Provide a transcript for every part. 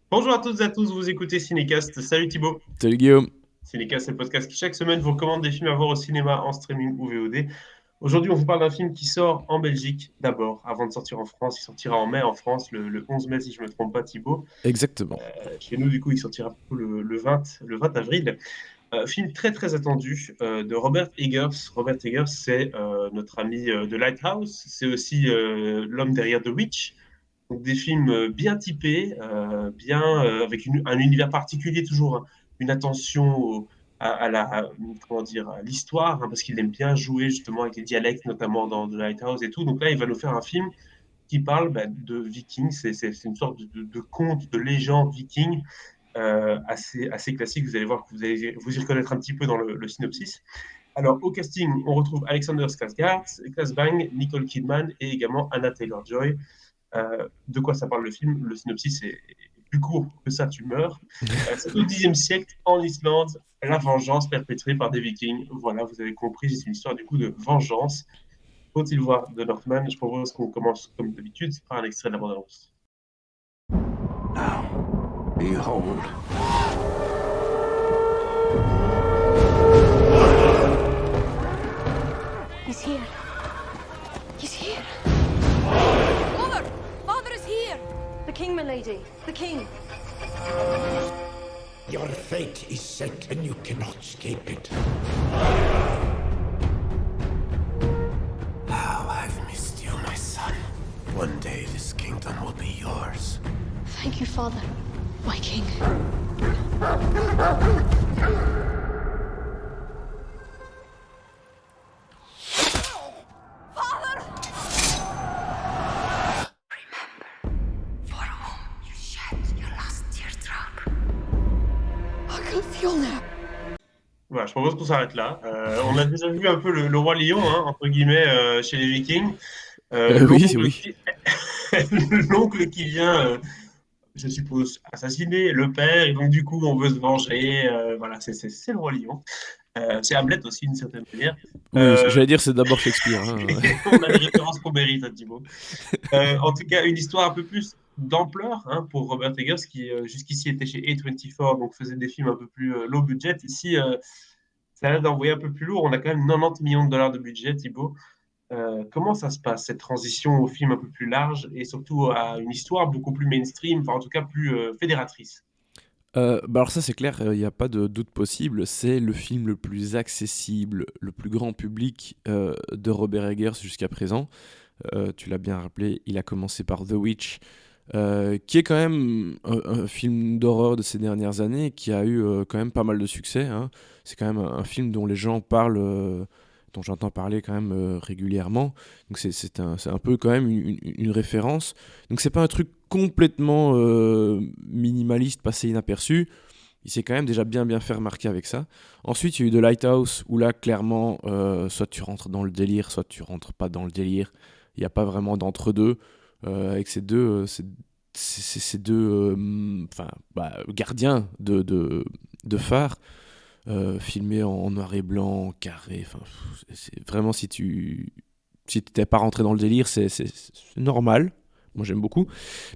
Bonjour à toutes et à tous, vous écoutez Cinécast. Salut Thibaut. Salut Guillaume. Cinécast, c'est le podcast qui chaque semaine vous recommande des films à voir au cinéma, en streaming ou VOD. Aujourd'hui, on vous parle d'un film qui sort en Belgique d'abord, avant de sortir en France. Il sortira en mai en France, le 11 mai si je ne me trompe pas Thibaut. Exactement. Chez nous, du coup, il sortira plutôt le 20 avril. Film très très attendu de Robert Eggers. Robert Eggers, c'est notre ami de Lighthouse. C'est aussi l'homme derrière The Witch. Donc des films bien typés, bien avec un univers particulier, toujours une attention à comment dire, à l'histoire, hein, parce qu'il aime bien jouer justement avec les dialectes, notamment dans The Lighthouse et tout. Donc là, il va nous faire un film qui parle de Vikings. C'est une sorte de conte, de légende viking assez classique. Vous allez voir que vous allez vous y reconnaître un petit peu dans le synopsis. Alors, au casting, on retrouve Alexander Skarsgård, Nicole Kidman et également Anna Taylor-Joy. De quoi ça parle le film? Le synopsis est plus court que ça, tu meurs. C'est au Xe siècle, en Islande, la vengeance perpétrée par des Vikings. Voilà, vous avez compris, c'est une histoire du coup de vengeance. Faut-il voir de Northman? Je propose qu'on commence comme d'habitude par un extrait de la bande-annonce. Behold, He's here. He's here. Mother! Father is here! The king, my lady. The king. your fate is set and you cannot escape it. How I've missed you, my son. One day this kingdom will be yours. Thank you, father. My king. Father! For whom you shed your last teardrop. Uncle Fiona. Voilà, je propose qu'on s'arrête là. On a déjà vu un peu le roi lion, hein, entre guillemets, chez les Vikings. Oui, L'oncle oui. qui... l'oncle qui vient, je suppose, assassiner le père, et donc du coup, on veut se venger. Voilà, c'est le roi lion. C'est Hamlet aussi, d'une certaine manière. Oui, Euh, j'allais dire c'est d'abord Shakespeare, hein. on a les références qu'on mérite, hein, Thibaut. En tout cas, une histoire un peu plus d'ampleur hein, pour Robert Eggers, qui jusqu'ici était chez A24, donc faisait des films un peu plus low budget. Ici, ça a l'air d'envoyer un peu plus lourd. On a quand même 90 millions de dollars de budget, Thibaut. Comment ça se passe, cette transition au film un peu plus large et surtout à une histoire beaucoup plus mainstream, enfin en tout cas plus fédératrice? Bah alors ça c'est clair, il n'y a pas de doute possible, c'est le film le plus accessible, le plus grand public de Robert Eggers jusqu'à présent. Tu l'as bien rappelé, il a commencé par The Witch, qui est quand même un film d'horreur de ces dernières années, qui a eu quand même pas mal de succès, hein. C'est quand même un film dont les gens parlent, dont j'entends parler quand même régulièrement. Donc c'est un peu quand même une référence. Donc c'est pas un truc complètement minimaliste, passé inaperçu. Il s'est quand même déjà bien fait remarquer avec ça. Ensuite, il y a eu The Lighthouse, où là, clairement, soit tu rentres dans le délire, soit tu rentres pas dans le délire. Il n'y a pas vraiment d'entre-deux. Avec ces deux enfin, gardiens de phare, filmés en noir et blanc, carré. Enfin, vraiment, si t'es pas rentré dans le délire, c'est normal. Moi, j'aime beaucoup.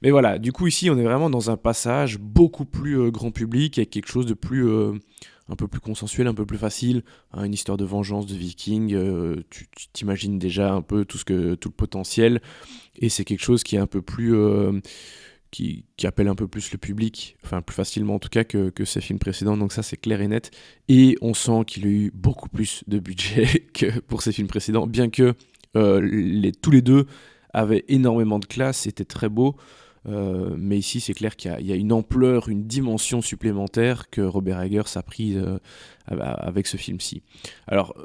Mais voilà, du coup, ici, on est vraiment dans un passage beaucoup plus grand public, avec quelque chose de plus, un peu plus consensuel, un peu plus facile, hein, une histoire de vengeance de vikings. Tu t'imagines déjà un peu tout le potentiel, et c'est quelque chose qui est un peu plus, qui appelle un peu plus le public, enfin plus facilement en tout cas que ses films précédents. Donc ça, c'est clair et net. Et on sent qu'il a eu beaucoup plus de budget que pour ses films précédents, bien que tous les deux avaient énormément de classe, c'était très beau. Mais ici, c'est clair qu'il y a une ampleur, une dimension supplémentaire que Robert Eggers a pris avec ce film-ci. Alors,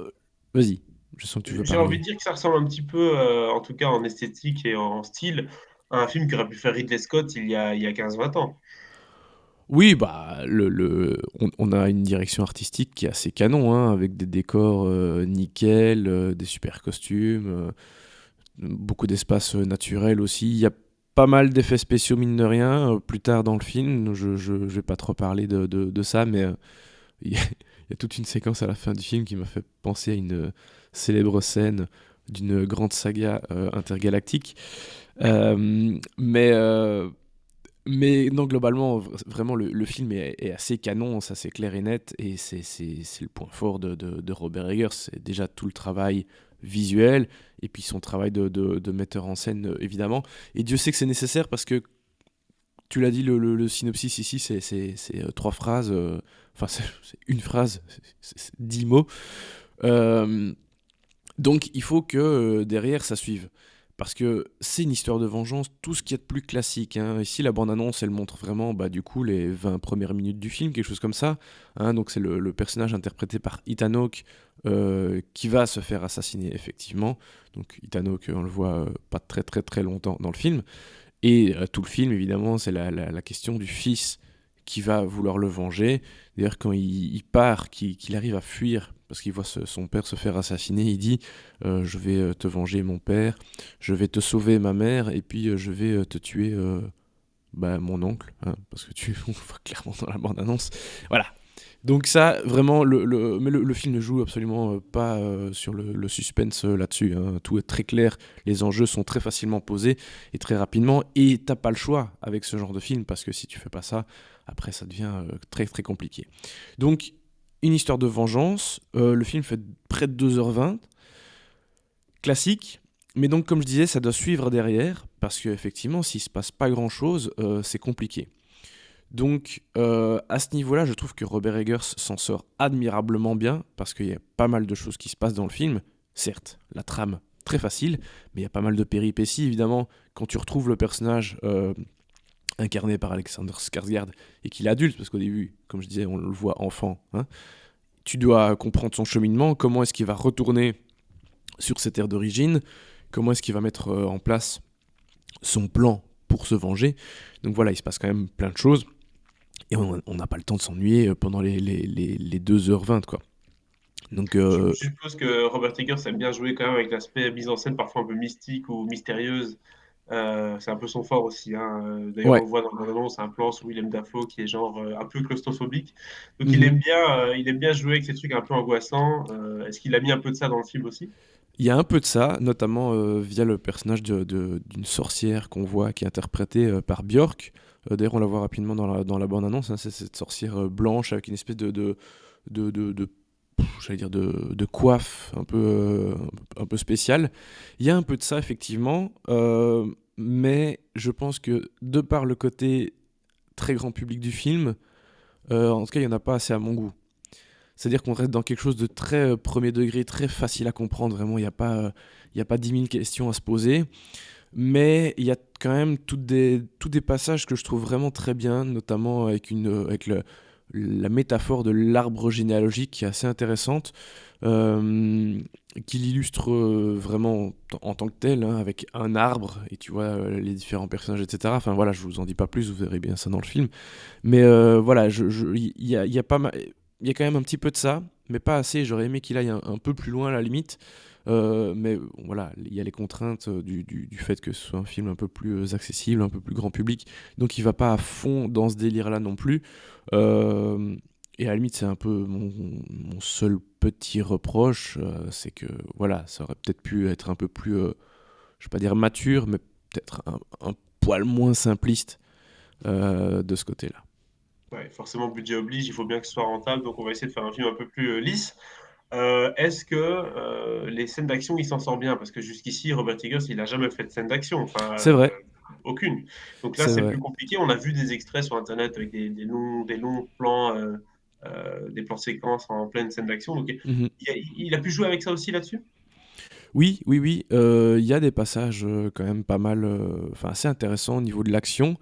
vas-y, je sens que tu veux J'ai envie de parler. dire que ça ressemble un petit peu, en tout cas en esthétique et en style, à un film qu'aurait pu faire Ridley Scott il y a 15-20 ans. Oui, bah, on a une direction artistique qui est assez canon, hein, avec des décors nickel, des super costumes, beaucoup d'espace naturel aussi. Il y a pas mal d'effets spéciaux, mine de rien, plus tard dans le film. Je vais pas trop parler de ça, mais il y, a, il y a toute une séquence à la fin du film qui m'a fait penser à une célèbre scène d'une grande saga intergalactique. Mais Mais non, globalement, vraiment, le film est assez canon, ça c'est clair et net, et c'est le point fort de Robert Eggers, c'est déjà tout le travail visuel, et puis son travail de metteur en scène, évidemment. Et Dieu sait que c'est nécessaire parce que, tu l'as dit, le synopsis ici, c'est 3 phrases, enfin c'est une phrase, c'est 10 mots. Euh, donc il faut que derrière ça suive. Parce que c'est une histoire de vengeance, tout ce qu'il y a de plus classique, hein. Ici, la bande-annonce, elle montre vraiment, bah, du coup, les 20 premières minutes du film, quelque chose comme ça, hein. Donc c'est le personnage interprété par Ethan Hawke qui va se faire assassiner, effectivement. Donc Ethan Hawke, on le voit pas très très très longtemps dans le film. Et tout le film, évidemment, c'est la question du fils qui va vouloir le venger. D'ailleurs, quand il part, qu'il arrive à fuir, parce qu'il voit son père se faire assassiner, il dit je vais te venger mon père, je vais te sauver ma mère, et puis je vais te tuer bah, mon oncle, hein, parce que on le voit clairement dans la bande-annonce. Voilà. Donc ça, vraiment, mais le film ne joue absolument pas sur le suspense là-dessus, hein. Tout est très clair, les enjeux sont très facilement posés et très rapidement, et t'as pas le choix avec ce genre de film, parce que si tu fais pas ça, après ça devient très très compliqué. Donc, une histoire de vengeance, le film fait près de 2h20, classique, mais donc comme je disais, ça doit suivre derrière, parce qu'effectivement, s'il se passe pas grand-chose, c'est compliqué. Donc, à ce niveau-là, je trouve que Robert Eggers s'en sort admirablement bien, parce qu'il y a pas mal de choses qui se passent dans le film. Certes, la trame, très facile, mais il y a pas mal de péripéties, évidemment. Quand tu retrouves le personnage incarné par Alexander Skarsgård, et qu'il est adulte, parce qu'au début, comme je disais, on le voit enfant, hein, tu dois comprendre son cheminement, comment est-ce qu'il va retourner sur ses terres d'origine, comment est-ce qu'il va mettre en place son plan pour se venger. Donc voilà, il se passe quand même plein de choses. Et on n'a pas le temps de s'ennuyer pendant les 2h20, quoi. Donc, Je suppose que Robert Eggers aime bien jouer quand même avec l'aspect mise en scène parfois un peu mystique ou mystérieuse. C'est un peu son fort aussi, hein. D'ailleurs, ouais. on voit dans l'annonce un plan sur Willem Dafoe qui est genre un peu claustrophobique. Donc, Mhm. il aime bien jouer avec ces trucs un peu angoissants. Est-ce qu'il a mis un peu de ça dans le film aussi? Il y a un peu de ça, notamment via le personnage d'une sorcière qu'on voit, qui est interprétée par Björk. D'ailleurs, on la voit rapidement dans la bande-annonce, hein. C'est cette sorcière blanche avec une espèce de j'allais dire de coiffe un peu spéciale. Il y a un peu de ça, effectivement, mais je pense que de par le côté très grand public du film, en tout cas, il n'y en a pas assez à mon goût. C'est-à-dire qu'on reste dans quelque chose de très premier degré, très facile à comprendre. Vraiment, il y a pas 10 000 questions à se poser. Mais il y a quand même tous des passages que je trouve vraiment très bien, notamment avec la métaphore de l'arbre généalogique qui est assez intéressante, euh, qui l'illustre vraiment en tant que tel, hein, avec un arbre, et tu vois les différents personnages, etc. Enfin voilà, je vous en dis pas plus, vous verrez bien ça dans le film. Mais voilà, il y a pas mal, il y a quand même un petit peu de ça, mais pas assez. J'aurais aimé qu'il aille un peu plus loin à la limite. Mais voilà, il y a les contraintes du fait que ce soit un film un peu plus accessible, un peu plus grand public. Donc il va pas à fond dans ce délire-là non plus. Euh, et à la limite, c'est un peu mon seul petit reproche, c'est que voilà, ça aurait peut-être pu être un peu plus, je vais pas dire mature, mais peut-être un poil moins simpliste de ce côté-là. Ouais, forcément, budget oblige, il faut bien que ce soit rentable, donc on va essayer de faire un film un peu plus lisse. Est-ce que les scènes d'action, il s'en sort bien? Parce que jusqu'ici, Robert Eggers, il n'a jamais fait de scène d'action, enfin, C'est vrai, aucune. Donc là, c'est c'est vrai. plus compliqué. On a vu des extraits sur Internet avec des longs plans, des plans séquences en pleine scène d'action. Donc Mhm. il a pu jouer avec ça aussi là-dessus? Oui, oui, oui. Il y a des passages quand même pas mal, enfin assez intéressants au niveau de l'action.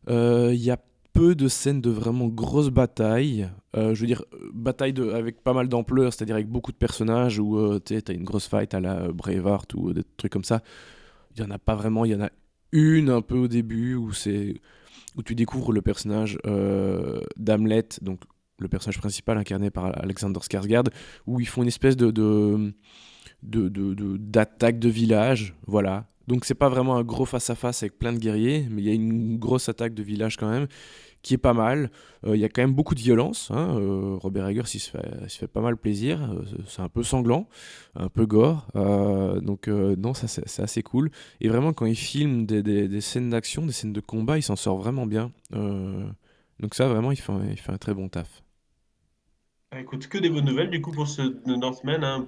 Il y a peu de scènes de vraiment grosses batailles. Je veux dire, bataille avec pas mal d'ampleur, c'est-à-dire avec beaucoup de personnages où tu sais, t'as une grosse fight à la Braveheart ou des trucs comme ça. Il y en a pas vraiment. Il y en a une un peu au début où tu découvres le personnage d'Hamlet, donc le personnage principal incarné par Alexander Skarsgård, où ils font une espèce d'attaque de village, voilà. Donc c'est pas vraiment un gros face-à-face avec plein de guerriers, mais il y a une grosse attaque de village quand même, qui est pas mal. Il y a quand même beaucoup de violence, hein. Robert Eggers, il se fait pas mal plaisir. C'est un peu sanglant, un peu gore. Donc non, ça c'est assez cool. Et vraiment, quand il filme des scènes d'action, des scènes de combat, il s'en sort vraiment bien. Donc ça, vraiment, il fait un très bon taf. Ah, écoute, que des bonnes nouvelles du coup pour ce The Northman, hein.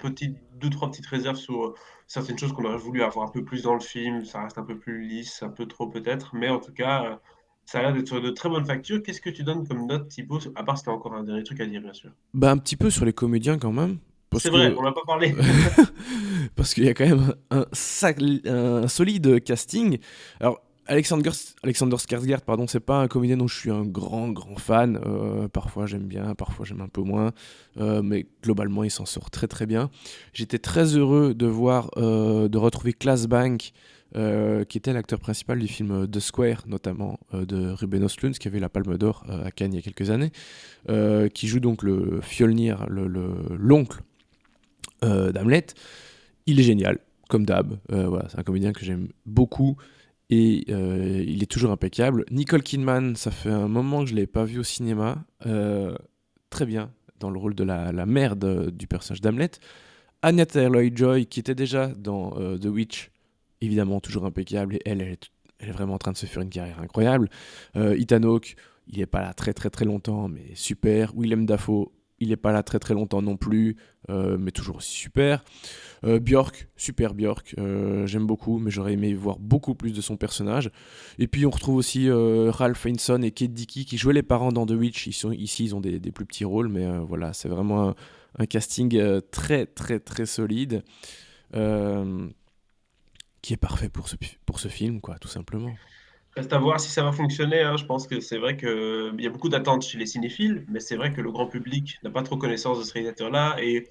Deux, trois petites réserves sur certaines choses qu'on aurait voulu avoir un peu plus dans le film. Ça reste un peu plus lisse, un peu trop peut-être, mais en tout cas, ça a l'air d'être de très bonne facture. Qu'est-ce que tu donnes comme note, Thibaut? À part si t'as encore un dernier truc à dire, bien sûr. Bah, un petit peu sur les comédiens quand même, parce C'est vrai, que on n'a pas parlé. parce qu'il y a quand même un solide casting. Alors, Alexander Skarsgård, pardon, c'est pas un comédien dont je suis un grand fan. Parfois j'aime bien, parfois j'aime un peu moins. Mais globalement, il s'en sort très très bien. J'étais très heureux de retrouver Claes Bank, qui était l'acteur principal du film The Square, notamment de Ruben Östlund, qui avait la Palme d'Or à Cannes il y a quelques années, qui joue donc le Fjolnir, l'oncle d'Hamlet. Il est génial, comme d'hab. Voilà, c'est un comédien que j'aime beaucoup et il est toujours impeccable. Nicole Kidman, ça fait un moment que je ne l'ai pas vu au cinéma. Très bien, dans le rôle de la mère du personnage d'Hamlet. Anya Taylor-Joy, qui était déjà dans The Witch, évidemment toujours impeccable. Et elle est vraiment en train de se faire une carrière incroyable. Ethan Hawke, il n'est pas là très très très longtemps, mais super. Willem Dafoe, il n'est pas là très très longtemps non plus, mais toujours aussi super. Björk, super Björk, j'aime beaucoup, mais j'aurais aimé voir beaucoup plus de son personnage. Et puis on retrouve aussi Ralph Fiennes et Kate Dickie qui jouaient les parents dans The Witch. Ici, ils ont des plus petits rôles, mais voilà, c'est vraiment un casting très très très solide, euh, qui est parfait pour ce film, quoi, tout simplement. Reste à voir si ça va fonctionner, hein. Je pense que c'est vrai qu'il y a beaucoup d'attentes chez les cinéphiles, mais c'est vrai que le grand public n'a pas trop connaissance de ce réalisateur-là et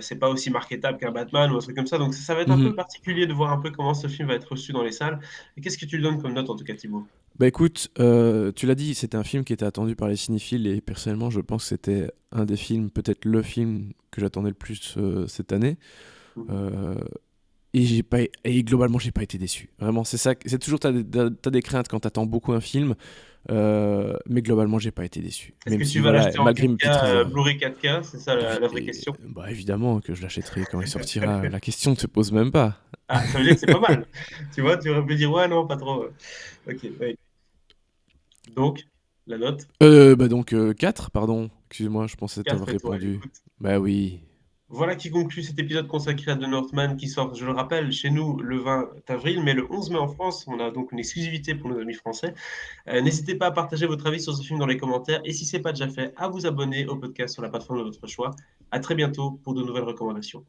c'est pas aussi marketable qu'un Batman ou un truc comme ça. Donc ça va être un peu Mhm. particulier de voir un peu comment ce film va être reçu dans les salles. Et qu'est-ce que tu lui donnes comme note en tout cas, Thibaut? Bah écoute, tu l'as dit, c'était un film qui était attendu par les cinéphiles et personnellement je pense que c'était un des films, peut-être le film que j'attendais le plus cette année. Mhm. Euh, et globalement, j'ai pas été déçu. Vraiment, c'est ça. C'est toujours, t'as des craintes quand t'attends beaucoup un film, mais globalement, j'ai pas été déçu. Est-ce Même que si, tu vas voilà, l'acheter en malgré mes 4K, petites réserves. Blu-ray 4K? C'est ça la vraie question. Bah évidemment que je l'achèterai quand il sortira. La question ne se pose même pas. Ah, ça veut dire que c'est pas mal. Tu vois, tu aurais pu dire ouais, non, pas trop. Ok, oui. Donc, la note, Bah donc 4, pardon. Excuse-moi, je pensais t'avoir 4 étoiles. répondu. Écoute. Bah oui. Voilà qui conclut cet épisode consacré à The Northman qui sort, je le rappelle, chez nous le 20 avril, mais le 11 mai en France. On a donc une exclusivité pour nos amis français. N'hésitez pas à partager votre avis sur ce film dans les commentaires et si ce n'est pas déjà fait, à vous abonner au podcast sur la plateforme de votre choix. À très bientôt pour de nouvelles recommandations.